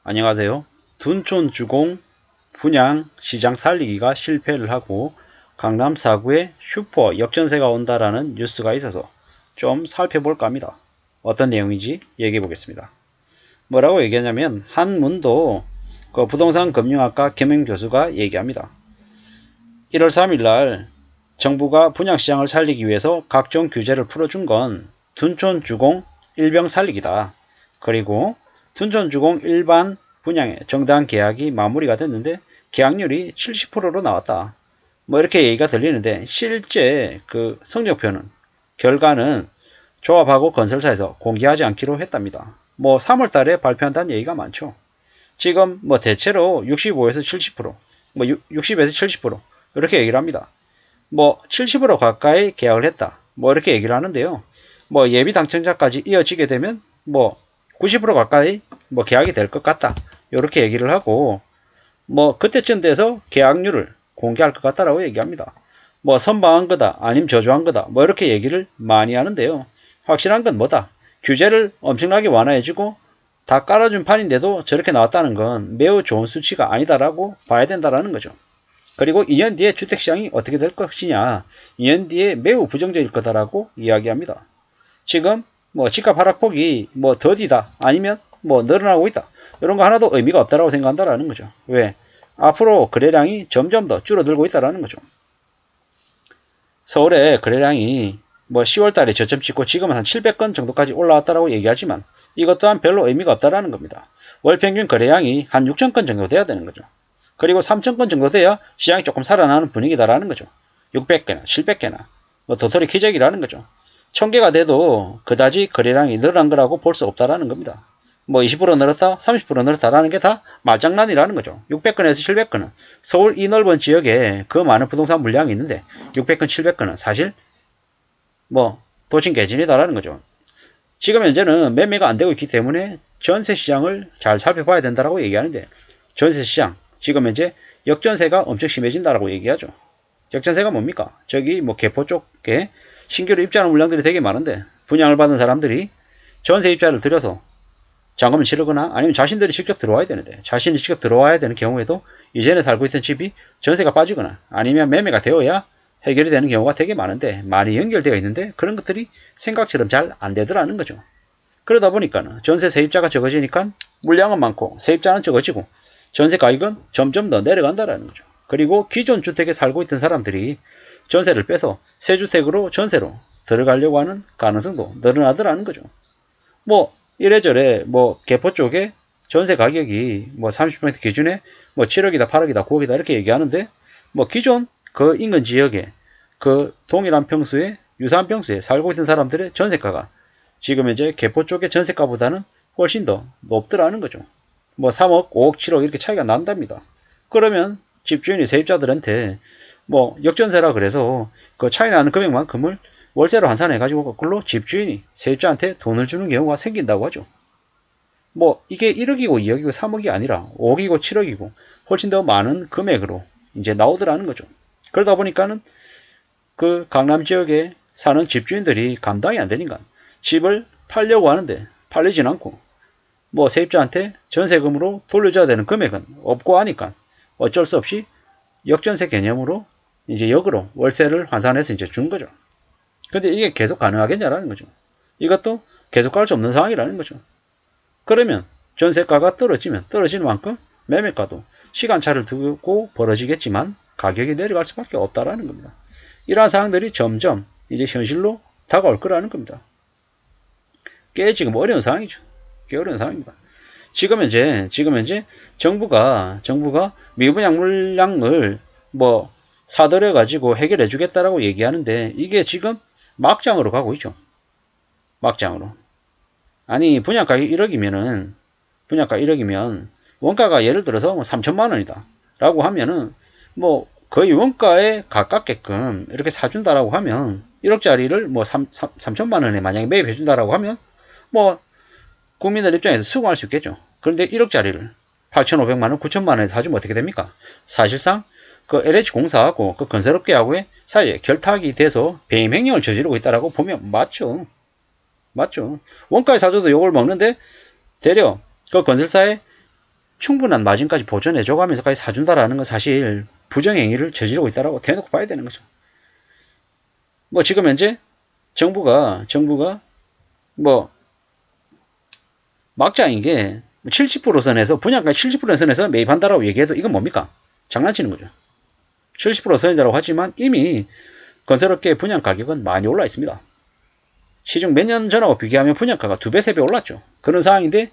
안녕하세요. 둔촌주공 분양 시장 살리기가 실패를 하고 강남 4구에 슈퍼 역전세가 온다라는 뉴스가 있어서 좀 살펴볼까 합니다. 어떤 내용인지 얘기해 보겠습니다. 뭐라고 얘기하냐면 한문도 그 부동산 금융학과 겸임 교수가 얘기합니다. 1월 3일 날 정부가 분양시장을 살리기 위해서 각종 규제를 풀어준 건 둔촌주공 일병 살리기다. 그리고 둔촌주공 일반 분양의 정당 계약이 마무리가 됐는데 계약률이 70%로 나왔다. 뭐 이렇게 얘기가 들리는데 실제 그 성적표는 결과는 조합하고 건설사에서 공개하지 않기로 했답니다. 뭐 3월 달에 발표한다는 얘기가 많죠. 지금 뭐 대체로 65에서 70%, 뭐 60에서 70% 이렇게 얘기를 합니다. 뭐 70% 가까이 계약을 했다. 뭐 이렇게 얘기를 하는데요. 뭐 예비 당첨자까지 이어지게 되면 뭐 90% 가까이 뭐 계약이 될 것 같다. 이렇게 얘기를 하고 뭐 그때쯤 돼서 계약률을 공개할 것 같다라고 얘기합니다. 뭐 선방한 거다 아니면 저조한 거다 뭐 이렇게 얘기를 많이 하는데요. 확실한 건 뭐다? 규제를 엄청나게 완화해주고 다 깔아준 판인데도 저렇게 나왔다는 건 매우 좋은 수치가 아니다라고 봐야 된다라는 거죠. 그리고 2년 뒤에 주택시장이 어떻게 될 것이냐 2년 뒤에 매우 부정적일 거다라고 이야기합니다. 지금 뭐 집값 하락폭이 뭐 더디다 아니면 뭐 늘어나고 있다 이런 거 하나도 의미가 없다라고 생각한다라는 거죠. 왜? 앞으로 거래량이 점점 더 줄어들고 있다라는 거죠. 서울의 거래량이 뭐 10월 달에 저점 찍고 지금은 한 700건 정도까지 올라왔다라고 얘기하지만 이것 또한 별로 의미가 없다라는 겁니다. 월 평균 거래량이 한 6,000건 정도 돼야 되는 거죠. 그리고 3,000건 정도 돼야 시장이 조금 살아나는 분위기다라는 거죠. 600개나 700개나 뭐 도토리 키재기라는 거죠. 1000개가 돼도 그다지 거래량이 늘어난 거라고 볼 수 없다라는 겁니다. 뭐 20% 늘었다, 30% 늘었다라는 게 다 말장난이라는 거죠. 600건에서 700건은 서울 이 넓은 지역에 그 많은 부동산 물량이 있는데 600건, 700건은 사실 뭐 도찐개진이다라는 거죠. 지금 현재는 매매가 안 되고 있기 때문에 전세 시장을 잘 살펴봐야 된다라고 얘기하는데 전세 시장 지금 현재 역전세가 엄청 심해진다라고 얘기하죠. 역전세가 뭡니까? 저기 뭐 개포 쪽에 신규로 입주하는 물량들이 되게 많은데 분양을 받은 사람들이 전세 입자를 들여서 잔금을 치르거나 아니면 자신들이 직접 들어와야 되는데 자신이 직접 들어와야 되는 경우에도 이전에 살고 있던 집이 전세가 빠지거나 아니면 매매가 되어야 해결이 되는 경우가 되게 많은데 많이 연결되어 있는데 그런 것들이 생각처럼 잘 안 되더라는 거죠. 그러다 보니까 전세 세입자가 적어지니까 물량은 많고 세입자는 적어지고 전세 가격은 점점 더 내려간다는 거죠. 그리고 기존 주택에 살고 있던 사람들이 전세를 빼서 새 주택으로 전세로 들어가려고 하는 가능성도 늘어나더라는 거죠. 뭐 이래저래 뭐 개포 쪽에 전세 가격이 뭐 30% 기준에 뭐 7억이다 8억이다 9억이다 이렇게 얘기하는데 뭐 기존 그 인근 지역에 그 동일한 평수에 유사한 평수에 살고 있는 사람들의 전세가가 지금 이제 개포 쪽의 전세가보다는 훨씬 더 높더라는 거죠. 뭐 3억, 5억, 7억 이렇게 차이가 난답니다. 그러면 집주인이 세입자들한테 뭐 역전세라 그래서 그 차이 나는 금액만큼을 월세로 환산해가지고 그걸로 집주인이 세입자한테 돈을 주는 경우가 생긴다고 하죠. 뭐 이게 1억이고 2억이고 3억이 아니라 5억이고 7억이고 훨씬 더 많은 금액으로 이제 나오더라는 거죠. 그러다 보니까는 그 강남 지역에 사는 집주인들이 감당이 안 되니까 집을 팔려고 하는데 팔리진 않고 뭐 세입자한테 전세금으로 돌려줘야 되는 금액은 없고 하니까 어쩔 수 없이 역전세 개념으로 이제 역으로 월세를 환산해서 이제 준 거죠. 근데 이게 계속 가능하겠냐라는 거죠. 이것도 계속 갈 수 없는 상황이라는 거죠. 그러면 전세가가 떨어지면 떨어지는 만큼 매매가도 시간차를 두고 벌어지겠지만 가격이 내려갈 수밖에 없다라는 겁니다. 이러한 상황들이 점점 이제 현실로 다가올 거라는 겁니다. 꽤 지금 어려운 상황이죠. 꽤 어려운 상황입니다. 지금 현재 정부가 미분양 물량을 뭐 사들여 가지고 해결해 주겠다라고 얘기하는데 이게 지금 막장으로 가고 있죠. 막장으로. 아니 분양가 1억이면은 분양가 1억이면 원가가 예를 들어서 뭐 3천만 원이다 라고 하면은 뭐 거의 원가에 가깝게끔 이렇게 사준다라고 하면 1억짜리를 뭐 3천만 원에 만약에 매입해 준다라고 하면 뭐 국민들 입장에서 수긍할 수 있겠죠. 그런데 1억짜리를 8,500만 원, 9천만 원에 사주면 어떻게 됩니까? 사실상 그 LH공사하고 그 건설업계하고의 사이에 결탁이 돼서 배임 행령을 저지르고 있다라고 보면 맞죠. 맞죠. 원가에 사줘도 욕을 먹는데 되려 그 건설사의 충분한 마진까지 보전해줘가면서까지 사준다라는 건 사실 부정행위를 저지르고 있다라고 대놓고 봐야 되는 거죠. 뭐 지금 현재 정부가 뭐 막장인 게 70% 선에서 분양가 70% 선에서 매입한다라고 얘기해도 이건 뭡니까? 장난치는 거죠. 70% 선이라고 하지만 이미 건설업계 분양 가격은 많이 올라 있습니다. 시중 몇 년 전하고 비교하면 분양가가 2배, 3배 올랐죠. 그런 상황인데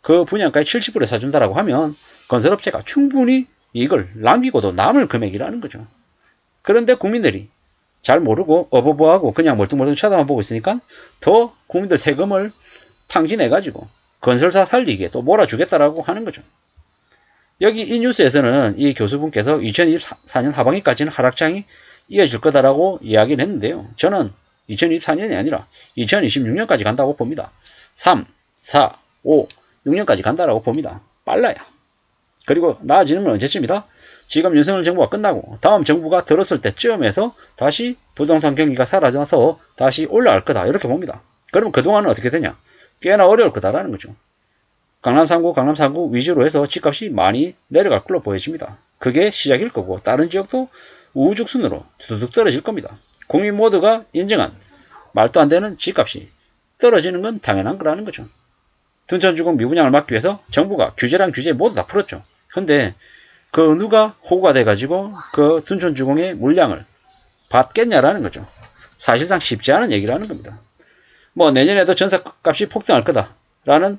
그 분양가에 70%에 사준다라고 하면 건설업체가 충분히 이걸 남기고도 남을 금액이라는 거죠. 그런데 국민들이 잘 모르고 어버버하고 그냥 멀뚱멀뚱 쳐다만 보고 있으니까 더 국민들 세금을 탕진해가지고 건설사 살리기에 또 몰아주겠다라고 하는 거죠. 여기 이 뉴스에서는 이 교수분께서 2024년 하반기까지는 하락장이 이어질 거다라고 이야기를 했는데요. 저는 2024년이 아니라 2026년까지 간다고 봅니다. 3, 4, 5, 6년까지 간다라고 봅니다. 빨라야. 그리고 나아지는 건 언제쯤이다? 지금 윤석열 정부가 끝나고 다음 정부가 들었을 때쯤에서 다시 부동산 경기가 사라져서 다시 올라갈 거다. 이렇게 봅니다. 그러면 그동안은 어떻게 되냐? 꽤나 어려울 거다라는 거죠. 강남 3구 위주로 해서 집값이 많이 내려갈 걸로 보여집니다. 그게 시작일 거고 다른 지역도 우후죽순으로 두둑 떨어질 겁니다. 국민 모두가 인정한 말도 안 되는 집값이 떨어지는 건 당연한 거라는 거죠. 둔촌주공 미분양을 막기 위해서 정부가 규제랑 규제 모두 다 풀었죠. 근데 그 누가 호구가 돼가지고 그 둔촌주공의 물량을 받겠냐라는 거죠. 사실상 쉽지 않은 얘기라는 겁니다. 뭐 내년에도 전세값이 폭등할 거다라는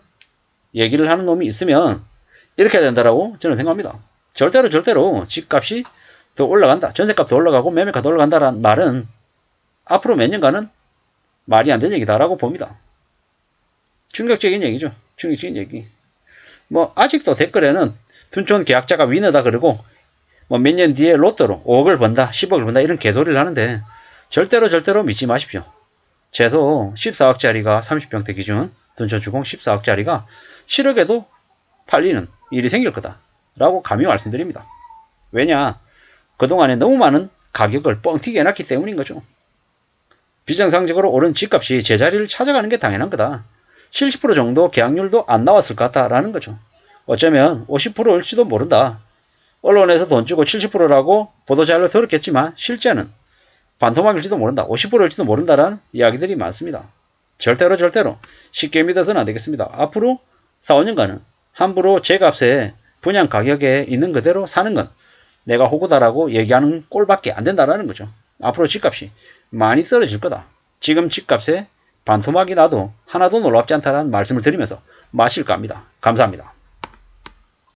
얘기를 하는 놈이 있으면 이렇게 해야 된다라고 저는 생각합니다. 절대로 집값이 더 올라간다. 전세값도 올라가고 매매가도 올라간다라는 말은 앞으로 몇 년간은 말이 안 되는 얘기다라고 봅니다. 충격적인 얘기죠. 충격적인 얘기. 뭐 아직도 댓글에는 둔촌 계약자가 위너다 그러고 뭐 몇 년 뒤에 로또로 5억을 번다, 10억을 번다 이런 개소리를 하는데 절대로 믿지 마십시오. 최소 14억짜리가 30평대 기준 둔촌 주공 14억짜리가 7억에도 팔리는 일이 생길 거다라고 감히 말씀드립니다. 왜냐? 그동안에 너무 많은 가격을 뻥튀기 해놨기 때문인 거죠. 비정상적으로 오른 집값이 제자리를 찾아가는 게 당연한 거다. 70% 정도 계약률도 안 나왔을 것 같다라는 거죠. 어쩌면 50%일지도 모른다. 언론에서 돈 주고 70%라고 보도자료로 들었겠지만 실제는 반토막일지도 모른다. 50%일지도 모른다라는 이야기들이 많습니다. 절대로 쉽게 믿어서는 안 되겠습니다. 앞으로 4, 5년간은 함부로 제값에 분양 가격에 있는 그대로 사는 건 내가 호구다라고 얘기하는 꼴밖에 안 된다라는 거죠. 앞으로 집값이 많이 떨어질 거다. 지금 집값에 반토막이 나도 하나도 놀랍지 않다라는 말씀을 드리면서 마실까 합니다. 감사합니다.